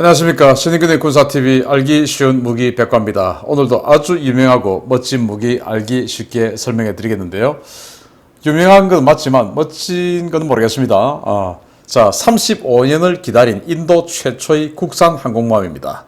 안녕하십니까. 신인근의 군사TV 알기 쉬운 무기 백과입니다. 오늘도 아주 유명하고 멋진 무기 알기 쉽게 설명해 드리겠는데요. 유명한 건 맞지만 멋진 건 모르겠습니다. 자, 35년을 기다린 인도 최초의 국산 항공모함입니다.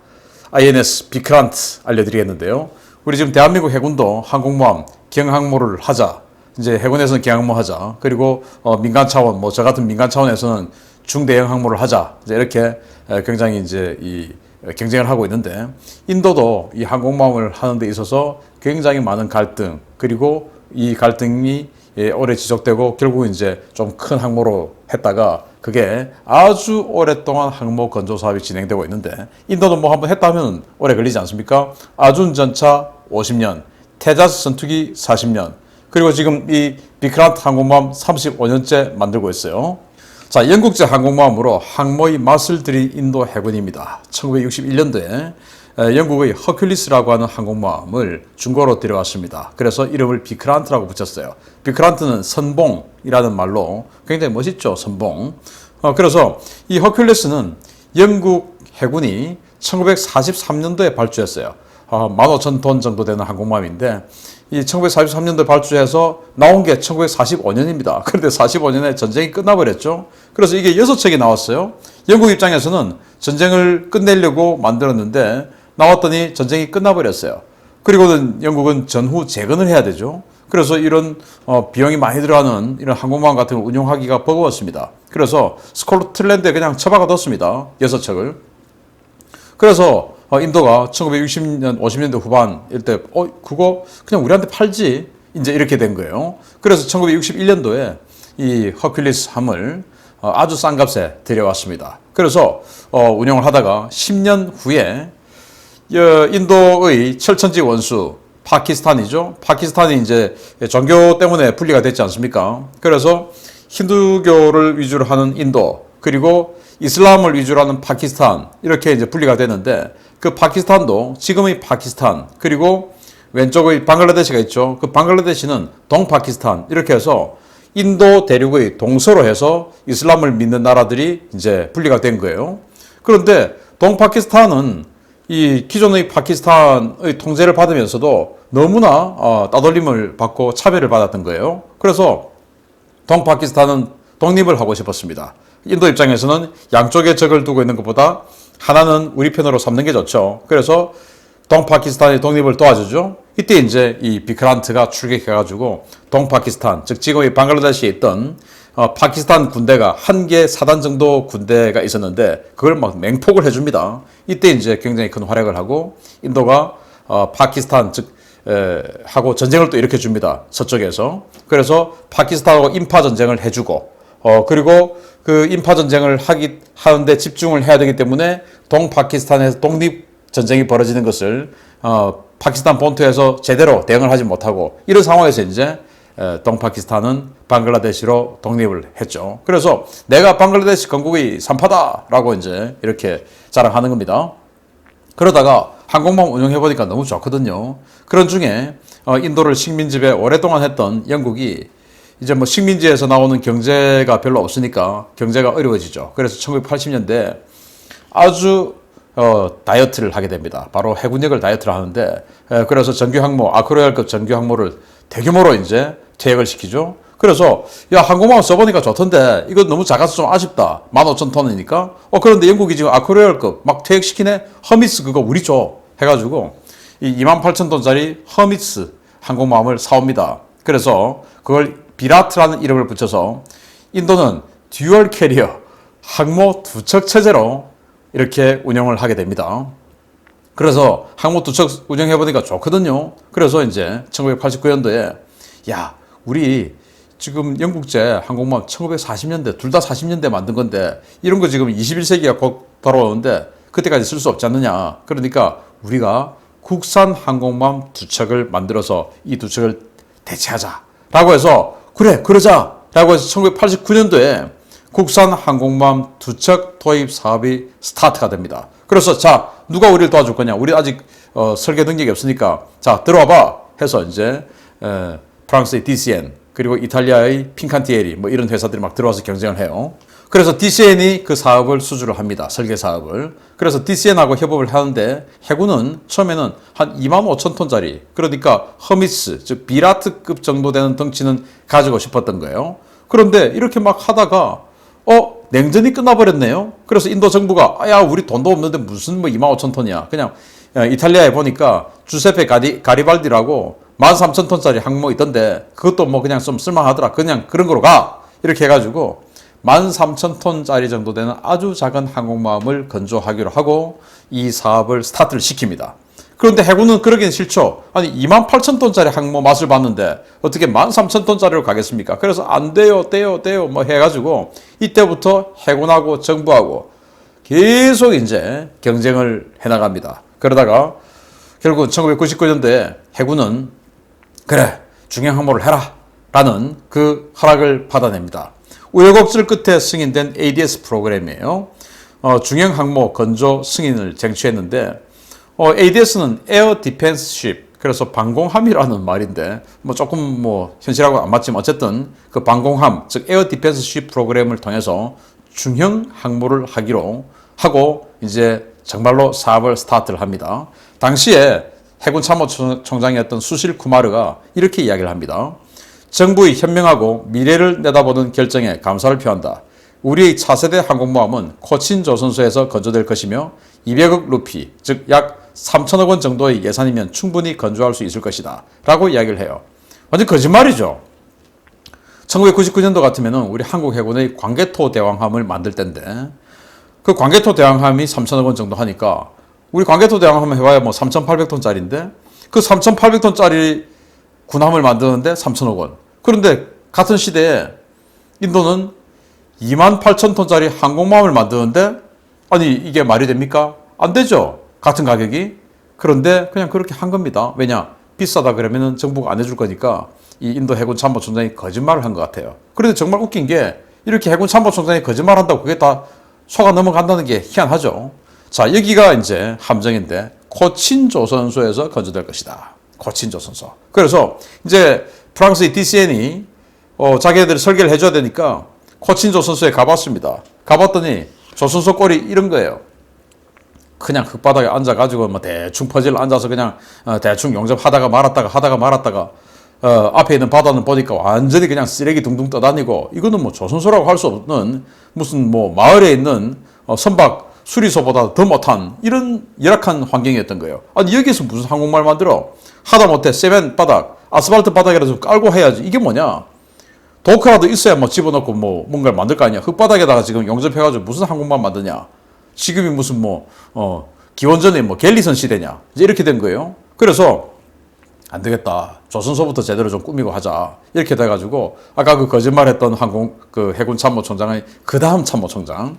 INS 비크란트 알려드리겠는데요. 우리 지금 대한민국 해군도 항공모함 경항모를 하자. 이제 해군에서는 경항모 하자. 그리고 민간 차원, 저 같은 민간 차원에서는 중대형 항모를 하자. 이제 이렇게 굉장히 이제 이 경쟁을 하고 있는데, 인도도 이 항공모함을 하는 데 있어서 굉장히 많은 갈등, 그리고 이 갈등이 오래 지속되고 결국 이제 좀 큰 항모로 했다가 그게 아주 오랫동안 항모 건조 사업이 진행되고 있는데, 인도도 뭐 한번 했다면 오래 걸리지 않습니까? 아준 전차 50년, 테자스 전투기 40년, 그리고 지금 이 비크란트 항공모함 35년째 만들고 있어요. 자, 영국제 항공모함으로 항모의 맛을 들인 인도 해군입니다. 1961년도에 영국의 허큘리스라고 하는 항공모함을 중고로 들여왔습니다. 그래서 이름을 비크란트라고 붙였어요. 비크란트는 선봉이라는 말로 굉장히 멋있죠, 선봉. 그래서 이 허큘리스는 영국 해군이 1943년도에 발주했어요. 15,000톤 정도 되는 항공모함인데, 이 1943년도에 발주해서 나온 게 1945년입니다. 그런데 45년에 전쟁이 끝나버렸죠. 그래서 이게 6척이 나왔어요. 영국 입장에서는 전쟁을 끝내려고 만들었는데 나왔더니 전쟁이 끝나버렸어요. 그리고는 영국은 전후 재건을 해야 되죠. 그래서 이런 비용이 많이 들어가는 이런 항공모함 같은 걸 운용하기가 버거웠습니다. 그래서 스코틀랜드에 그냥 처박아 뒀습니다. 6척을. 그래서 인도가 1960년, 50년대 후반일 때, 그거 그냥 우리한테 팔지. 이제 이렇게 된 거예요. 그래서 1961년도에 이 허큘리스 함을 아주 싼 값에 들여왔습니다. 그래서 운영을 하다가 10년 후에 인도의 철천지 원수 파키스탄이죠. 파키스탄이 이제 종교 때문에 분리가 됐지 않습니까? 그래서 힌두교를 위주로 하는 인도, 그리고 이슬람을 위주로 하는 파키스탄, 이렇게 이제 분리가 되는데, 그 파키스탄도 지금의 파키스탄, 그리고 왼쪽의 방글라데시가 있죠. 그 방글라데시는 동파키스탄, 이렇게 해서 인도 대륙의 동서로 해서 이슬람을 믿는 나라들이 이제 분리가 된 거예요. 그런데 동파키스탄은 이 기존의 파키스탄의 통제를 받으면서도 너무나 따돌림을 받고 차별을 받았던 거예요. 그래서 동파키스탄은 독립을 하고 싶었습니다. 인도 입장에서는 양쪽에 적을 두고 있는 것보다 하나는 우리 편으로 삼는 게 좋죠. 그래서 동파키스탄의 독립을 도와주죠. 이때 이제 이 비크란트가 출격해가지고 동파키스탄, 즉 지금의 방글라데시에 있던 파키스탄 군대가 한 개 사단 정도 군대가 있었는데 그걸 막 맹폭을 해줍니다. 이때 이제 굉장히 큰 활약을 하고 인도가 파키스탄 하고 전쟁을 또 일으켜 줍니다. 서쪽에서. 그래서 파키스탄하고 인파 전쟁을 해주고, 그리고 그 인파 전쟁을 하는데 집중을 해야 되기 때문에 동파키스탄에서 독립 전쟁이 벌어지는 것을 파키스탄 본토에서 제대로 대응을 하지 못하고, 이런 상황에서 이제 동파키스탄은 방글라데시로 독립을 했죠. 그래서 내가 방글라데시 건국의 산파다라고 이제 이렇게 자랑하는 겁니다. 그러다가 항공모함 운영해보니까 너무 좋거든요. 그런 중에 인도를 식민지배 오랫동안 했던 영국이 이제 뭐 식민지에서 나오는 경제가 별로 없으니까 경제가 어려워지죠. 그래서 1980년대 아주 다이어트를 하게 됩니다. 바로 해군력을 다이어트를 하는데, 그래서 정규항모, 아크로얄급 정규항모를 대규모로 이제 퇴역을 시키죠. 그래서 야, 항공모함 써보니까 좋던데 이거 너무 작아서 좀 아쉽다. 15,000톤이니까. 그런데 영국이 지금 아크로얄급 막 퇴역시키네. 허미스 그거 우리 줘 해가지고 이 28,000톤짜리 허미스 항공모함을 사옵니다. 그래서 그걸 비라트라는 이름을 붙여서 인도는 듀얼 캐리어 항모 두척 체제로 이렇게 운영을 하게 됩니다. 그래서 항모 두척 운영해보니까 좋거든요. 그래서 이제 1989년도에 야, 우리 지금 영국제 항공모함 1940년대, 둘 다 40년대 만든 건데 이런 거 지금 21세기가 곧 돌아오는데 그때까지 쓸 수 없지 않느냐. 그러니까 우리가 국산 항공모함 두 척을 만들어서 이 두 척을 대체하자 라고 해서, 그래 그러자 라고 해서 1989년도에 국산 항공모함 두 척 도입 사업이 스타트가 됩니다. 그래서 자, 누가 우리를 도와줄 거냐, 우리 아직 설계 능력이 없으니까 자 들어와봐 해서 이제 프랑스의 DCN, 그리고 이탈리아의 핀칸티에리 뭐 이런 회사들이 막 들어와서 경쟁을 해요. 그래서 DCN이 그 사업을 수주를 합니다. 설계 사업을. 그래서 DCN하고 협업을 하는데 해군은 처음에는 한 2만 5천 톤짜리, 그러니까 허미스, 즉 비라트급 정도 되는 덩치는 가지고 싶었던 거예요. 그런데 이렇게 막 하다가 냉전이 끝나버렸네요. 그래서 인도 정부가 야 우리 돈도 없는데 무슨 뭐 2만 5천 톤이야. 그냥 이탈리아에 보니까 주세페 가리발디라고 13,000톤짜리 항모 있던데 그것도 뭐 그냥 좀 쓸만하더라. 그냥 그런 거로 가. 이렇게 해가지고 13,000톤짜리 정도 되는 아주 작은 항공모함을 건조하기로 하고 이 사업을 스타트를 시킵니다. 그런데 해군은 그러기는 싫죠. 아니 28,000톤짜리 항모 맛을 봤는데 어떻게 13,000톤짜리로 가겠습니까? 그래서 안 돼요 뭐 해가지고 이때부터 해군하고 정부하고 계속 이제 경쟁을 해나갑니다. 그러다가 결국 1999년도에 해군은 그래 중형 항모를 해라 라는 그 허락을 받아냅니다. 우여곡절 끝에 승인된 ADS 프로그램이에요. 중형 항모 건조 승인을 쟁취했는데 ADS는 에어 디펜스 쉽, 그래서 방공함이라는 말인데 뭐 조금 뭐 현실하고 안 맞지만 어쨌든 그 방공함, 즉 에어 디펜스 쉽 프로그램을 통해서 중형 항모를 하기로 하고 이제 정말로 사업을 스타트를 합니다. 당시에 해군 참모총장이었던 수실 쿠마르가 이렇게 이야기를 합니다. 정부의 현명하고 미래를 내다보는 결정에 감사를 표한다. 우리의 차세대 항공모함은 코친 조선소에서 건조될 것이며 200억 루피, 즉 약 3천억 원 정도의 예산이면 충분히 건조할 수 있을 것이다 라고 이야기를 해요. 완전 거짓말이죠. 1999년도 같으면 우리 한국 해군의 광개토 대왕함을 만들 때인데 그 광개토 대왕함이 3천억 원 정도 하니까 우리 광개토 대왕함 해봐야 뭐 3,800톤짜리인데 그 3,800톤짜리 군함을 만드는데 3천억 원. 그런데 같은 시대에 인도는 28,000톤짜리 항공모함을 만드는데 아니 이게 말이 됩니까? 안 되죠. 같은 가격이. 그런데 그냥 그렇게 한 겁니다. 왜냐? 비싸다 그러면은 정부가 안 해줄 거니까 이 인도 해군 참모총장이 거짓말을 한 것 같아요. 그런데 정말 웃긴 게 이렇게 해군 참모총장이 거짓말한다고 그게 다 속아 넘어간다는 게 희한하죠. 자, 여기가 이제 함정인데 코친 조선소에서 건조될 것이다. 코친 조선소. 그래서 이제 프랑스의 DCN이 자기네들이 설계를 해줘야 되니까 코친 조선소에 가봤습니다. 가봤더니 조선소 꼴이 이런 거예요. 그냥 흙바닥에 앉아가지고 뭐 대충 퍼즐 앉아서 그냥 대충 용접하다가 말았다가 앞에 있는 바다는 보니까 완전히 그냥 쓰레기 둥둥 떠다니고 이거는 뭐 조선소라고 할 수 없는 무슨 뭐 마을에 있는 선박 수리소보다 더 못한 이런 열악한 환경이었던 거예요. 아니 여기서 무슨 항공모함을 만들어? 하다못해 세멘 바닥, 아스팔트 바닥이라도 깔고 해야지. 이게 뭐냐? 도크라도 있어야 뭐 집어넣고 뭐 뭔가를 만들 거 아니야. 흙바닥에다가 지금 용접해가지고 무슨 항공모함 만드냐? 지금이 무슨 기원전에 갤리선 시대냐? 이제 이렇게 된 거예요. 그래서 안 되겠다. 조선소부터 제대로 좀 꾸미고 하자. 이렇게 돼가지고 아까 그 거짓말했던 그 해군 참모총장의 그 다음 참모총장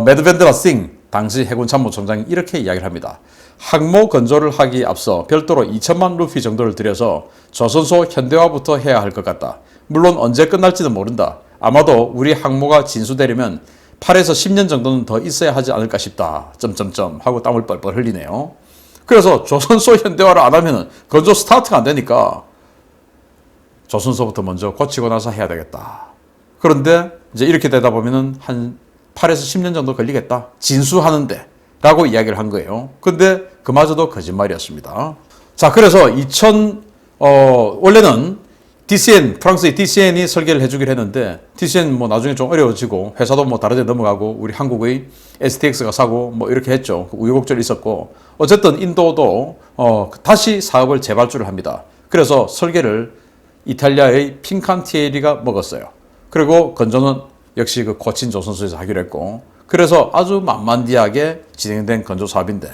메드벤드라 싱 당시 해군 참모총장이 이렇게 이야기를 합니다. 항모 건조를 하기에 앞서 별도로 2천만 루피 정도를 들여서 조선소 현대화부터 해야 할 것 같다. 물론 언제 끝날지는 모른다. 아마도 우리 항모가 진수되려면 8에서 10년 정도는 더 있어야 하지 않을까 싶다. 하고 땀을 뻘뻘 흘리네요. 그래서 조선소 현대화를 안 하면 건조 스타트가 안 되니까 조선소부터 먼저 고치고 나서 해야 되겠다. 그런데 이제 이렇게 되다 보면은 한 8에서 10년 정도 걸리겠다. 진수하는데 라고 이야기를 한 거예요. 근데 그마저도 거짓말이었습니다. 자, 그래서 원래는 프랑스의 DCN이 설계를 해주기로 했는데 DCN 나중에 좀 어려워지고 회사도 다른 데 넘어가고 우리 한국의 STX가 사고 이렇게 했죠. 우여곡절이 있었고 어쨌든 인도도 다시 사업을 재발주를 합니다. 그래서 설계를 이탈리아의 핀칸티에리가 먹었어요. 그리고 건조는 역시 그 코친 조선소에서 하기로 했고 그래서 아주 만만디하게 진행된 건조 사업인데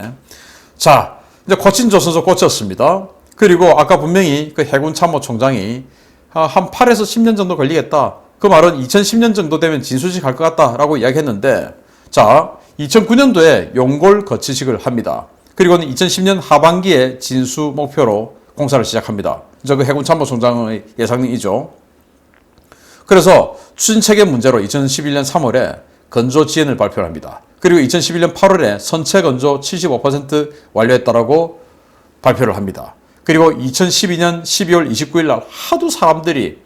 자 이제 코친 조선소 꽂혔습니다. 그리고 아까 분명히 그 해군 참모총장이 한 8에서 10년 정도 걸리겠다. 그 말은 2010년 정도 되면 진수식 할 것 같다라고 이야기했는데 자 2009년도에 용골 거치식을 합니다. 그리고는 2010년 하반기에 진수 목표로 공사를 시작합니다. 그 해군 참모총장의 예상이죠. 그래서 추진체계 문제로 2011년 3월에 건조 지연을 발표를 합니다. 그리고 2011년 8월에 선체 건조 75% 완료했다라고 발표를 합니다. 그리고 2012년 12월 29일 날 하도 사람들이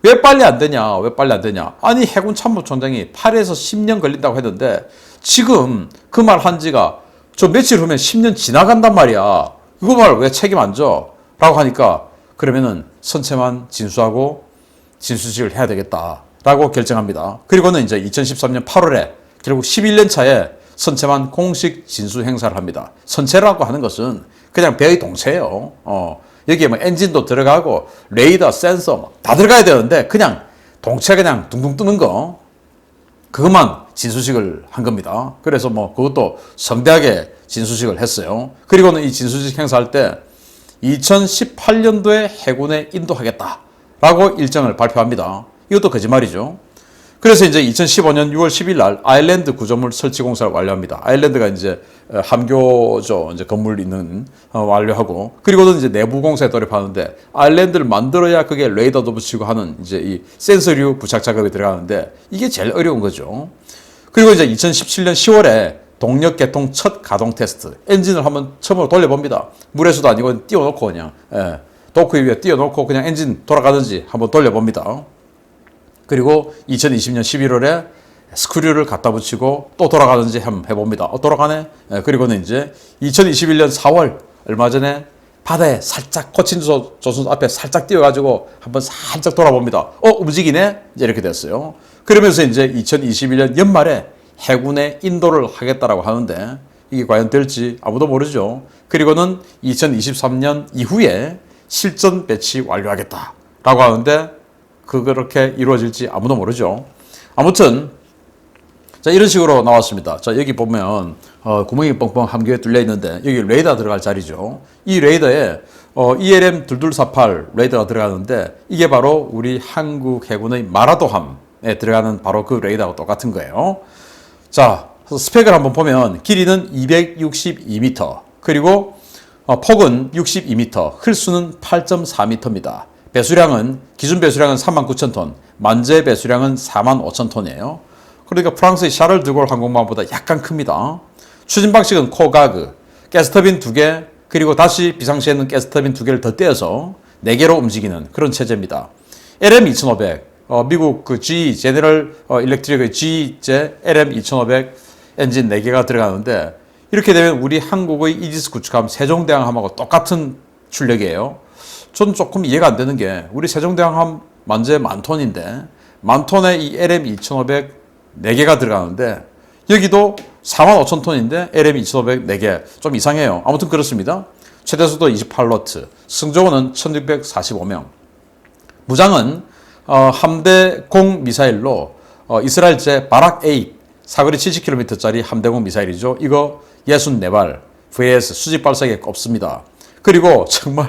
왜 빨리 안 되냐? 왜 빨리 안 되냐? 아니, 해군 참모총장이 8에서 10년 걸린다고 했는데 지금 그 말 한 지가 저 며칠 후면 10년 지나간단 말이야. 이거 말 왜 책임 안 져? 라고 하니까 그러면은 선체만 진수하고 진수식을 해야 되겠다라고 결정합니다. 그리고는 이제 2013년 8월에 결국 11년 차에 선체만 공식 진수 행사를 합니다. 선체라고 하는 것은 그냥 배의 동체예요. 여기에 뭐 엔진도 들어가고 레이더, 센서 다 들어가야 되는데 그냥 동체 그냥 둥둥 뜨는 거 그것만 진수식을 한 겁니다. 그래서 뭐 그것도 성대하게 진수식을 했어요. 그리고는 이 진수식 행사할 때 2018년도에 해군에 인도하겠다라고 일정을 발표합니다. 이것도 거짓말이죠. 그래서 이제 2015년 6월 10일 날 아일랜드 구조물 설치 공사를 완료합니다. 아일랜드가 이제 함교죠. 이제 건물 있는 완료하고 그리고는 이제 내부 공사에 돌입하는데 아일랜드를 만들어야 그게 레이더도 붙이고 하는 이제 이 센서류 부착 작업이 들어가는데 이게 제일 어려운 거죠. 그리고 이제 2017년 10월에 동력 개통 첫 가동 테스트 엔진을 한번 처음으로 돌려봅니다. 물에서도 아니고 띄워놓고 그냥 도크 위에 띄워놓고 그냥 엔진 돌아가든지 한번 돌려봅니다. 그리고 2020년 11월에 스크류를 갖다 붙이고 또 돌아가는지 한번 해봅니다. 돌아가네? 그리고는 이제 2021년 4월 얼마 전에 바다에 살짝 코친 조선 앞에 살짝 띄워가지고 한번 살짝 돌아봅니다. 움직이네? 이렇게 됐어요. 그러면서 이제 2021년 연말에 해군에 인도를 하겠다라고 하는데 이게 과연 될지 아무도 모르죠. 그리고는 2023년 이후에 실전 배치 완료하겠다라고 하는데 그렇게 이루어질지 아무도 모르죠. 아무튼 자 이런 식으로 나왔습니다. 자 여기 보면 구멍이 뻥뻥 함교에 뚫려 있는데 여기 레이더 들어갈 자리죠. 이 레이더에 ELM 2248 레이더가 들어가는데 이게 바로 우리 한국 해군의 마라도함에 들어가는 바로 그 레이더하고 똑같은 거예요. 자 스펙을 한번 보면 길이는 262m 그리고 폭은 62m 흘수는 8.4m입니다. 배수량은 기준 배수량은 39,000톤, 만재 배수량은 45,000톤이에요. 그러니까 프랑스의 샤를 드골 항공모함보다 약간 큽니다. 추진 방식은 코가그, 가스터빈 2개, 그리고 다시 비상시에는 가스터빈 2개를 더 떼어서 4개로 움직이는 그런 체제입니다. LM2500, 미국 그 GE, 제네럴 일렉트릭의 GE제 LM2500 엔진 4개가 들어가는데 이렇게 되면 우리 한국의 이지스 구축함 세종대왕함하고 똑같은 출력이에요. 전 조금 이해가 안 되는 게 우리 세종대왕함 만재 10,000톤인데 10,000톤에 이 LM2500 4개가 들어가는데 여기도 45,000톤인데 LM2500 4개 좀 이상해요. 아무튼 그렇습니다. 최대속도 28노트, 승조원은 1645명. 무장은 함대공 미사일로 이스라엘제 바락-8 사거리 70km짜리 함대공 미사일이죠. 이거 64발 VS 수직 발사기에 꼽습니다. 그리고 정말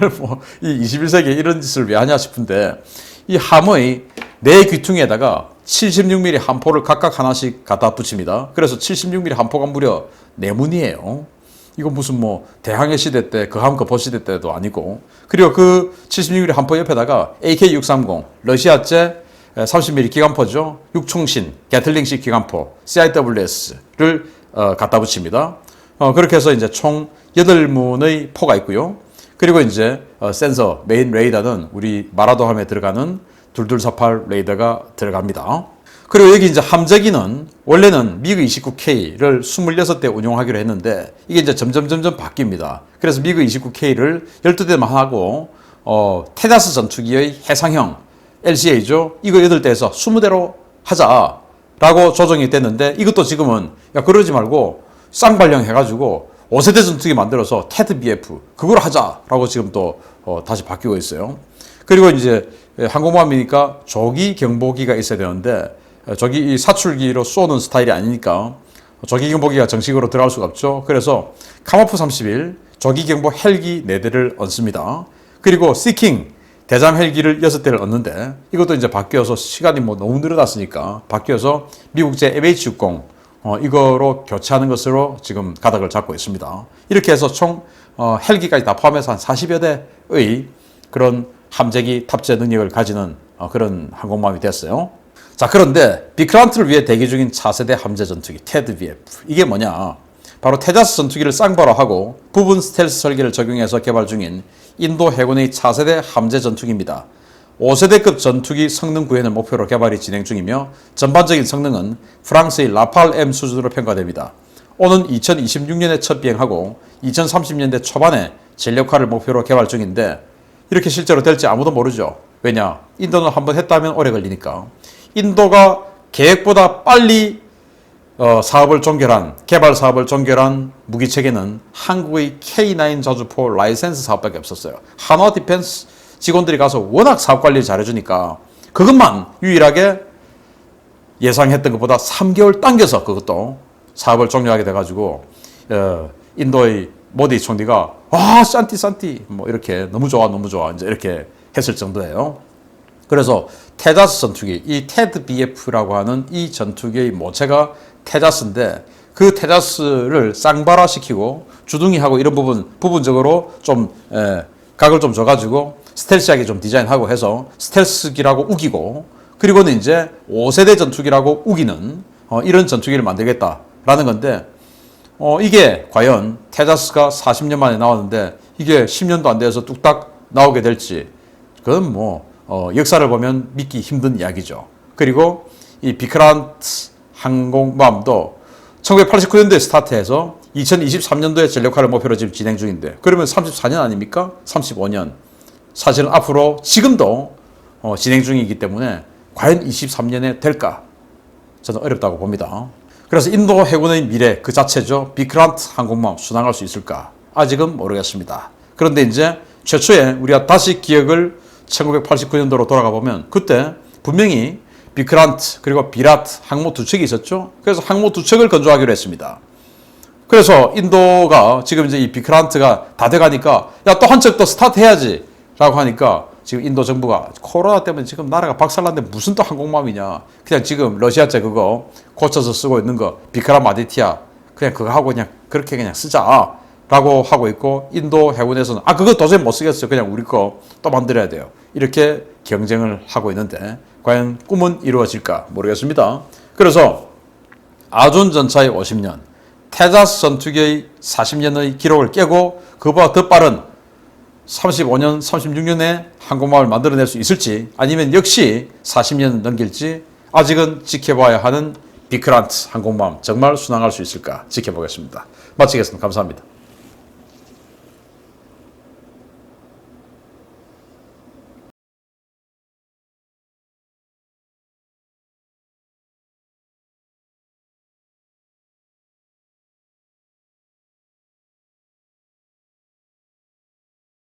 이 21세기에 이런 짓을 왜 하냐 싶은데 이 함의 네 귀퉁이에다가 76mm 함포를 각각 하나씩 갖다 붙입니다. 그래서 76mm 함포가 무려 4문이에요. 이거 무슨 대항해 시대 때 거함 거포 시대 때도 아니고 그리고 그 76mm 함포 옆에다가 AK-630 러시아제 30mm 기관포죠. 육총신 게틀링식 기관포 CIWS를 갖다 붙입니다. 그렇게 해서 이제 총 8문의 포가 있고요. 그리고 이제 센서, 메인 레이더는 우리 마라도함에 들어가는 2248 레이더가 들어갑니다. 그리고 여기 이제 함재기는 원래는 미그 29K를 26대 운용하기로 했는데 이게 이제 점점 바뀝니다. 그래서 미그 29K를 12대만 하고 테자스 전투기의 해상형 LCA죠. 이거 8대에서 20대로 하자라고 조정이 됐는데 이것도 지금은 야 그러지 말고 쌍발령 해가지고 5세대 전투기 만들어서 테드 BF 그걸 하자라고 지금 또 다시 바뀌고 있어요. 그리고 이제 항공모함이니까 조기 경보기가 있어야 되는데 저기 이 사출기로 쏘는 스타일이 아니니까 조기 경보기가 정식으로 들어갈 수가 없죠. 그래서 카모프 31 조기 경보 헬기 4대를 얹습니다. 그리고 시킹 대잠 헬기를 6대를 얻는데 이것도 이제 바뀌어서 시간이 너무 늘어났으니까 바뀌어서 미국제 MH60 이거로 교체하는 것으로 지금 가닥을 잡고 있습니다. 이렇게 해서 총 헬기까지 다 포함해서 한 40여 대의 그런 함재기 탑재 능력을 가지는 그런 항공모함이 됐어요. 자, 그런데 비크란트를 위해 대기 중인 차세대 함재 전투기 테드 BF 이게 뭐냐? 바로 테자스 전투기를 쌍바로 하고 부분 스텔스 설계를 적용해서 개발 중인 인도 해군의 차세대 함재 전투기입니다. 5세대급 전투기 성능 구현을 목표로 개발이 진행 중이며 전반적인 성능은 프랑스의 라팔 M 수준으로 평가됩니다. 오는 2026년에 첫 비행하고 2030년대 초반에 전력화를 목표로 개발 중인데 이렇게 실제로 될지 아무도 모르죠. 왜냐? 인도는 한번 했다면 오래 걸리니까. 인도가 계획보다 빨리 사업을 종결한, 개발 사업을 종결한 무기체계는 한국의 K9 자주포 라이센스 사업밖에 없었어요. 한화 디펜스 직원들이 가서 워낙 사업 관리를 잘해주니까 그것만 유일하게 예상했던 것보다 3개월 당겨서 그것도 사업을 종료하게 돼가지고 인도의 모디 총리가 산티 뭐 이렇게 너무 좋아 이제 이렇게 했을 정도예요. 그래서 테자스 전투기, 이 테드 BF라고 하는 이 전투기의 모체가 테자스인데 그 테자스를 쌍발화시키고 주둥이하고 이런 부분적으로 좀 각을 좀 줘가지고 스텔스하게 좀 디자인하고 해서 스텔스기라고 우기고 그리고는 이제 5세대 전투기라고 우기는 이런 전투기를 만들겠다라는 건데 이게 과연 테자스가 40년 만에 나왔는데 이게 10년도 안 돼서 뚝딱 나오게 될지 그건 뭐 역사를 보면 믿기 힘든 이야기죠. 그리고 이 비크란트 항공모함도 1989년도에 스타트해서 2023년도에 전력화를 목표로 지금 진행 중인데 그러면 34년 아닙니까? 35년. 사실은 앞으로 지금도 진행 중이기 때문에 과연 23년에 될까? 저는 어렵다고 봅니다. 그래서 인도 해군의 미래 그 자체죠. 비크란트 항공모함 순항할 수 있을까? 아직은 모르겠습니다. 그런데 이제 최초에 우리가 다시 기억을 1989년도로 돌아가 보면 그때 분명히 비크란트 그리고 비라트 항모 두 척이 있었죠. 그래서 항모 두 척을 건조하기로 했습니다. 그래서 인도가 지금 이제 이 비크란트가 다 돼가니까 야 또 한 척 더 스타트 해야지 라고 하니까 지금 인도 정부가 코로나 때문에 지금 나라가 박살났는데 무슨 또 항공모함이냐. 그냥 지금 러시아제 그거 고쳐서 쓰고 있는 거 비크람 아디티아 그냥 그거 하고 그냥 그렇게 그냥 쓰자 라고 하고 있고 인도 해군에서는 그거 도저히 못 쓰겠어요. 그냥 우리 거 또 만들어야 돼요. 이렇게 경쟁을 하고 있는데 과연 꿈은 이루어질까 모르겠습니다. 그래서 아준 전차의 50년, 테자스 전투기의 40년의 기록을 깨고 그보다 더 빠른 35년, 36년에 항공모함을 만들어낼 수 있을지 아니면 역시 40년 넘길지 아직은 지켜봐야 하는 비크란트 항공모함 정말 순항할 수 있을까 지켜보겠습니다. 마치겠습니다. 감사합니다.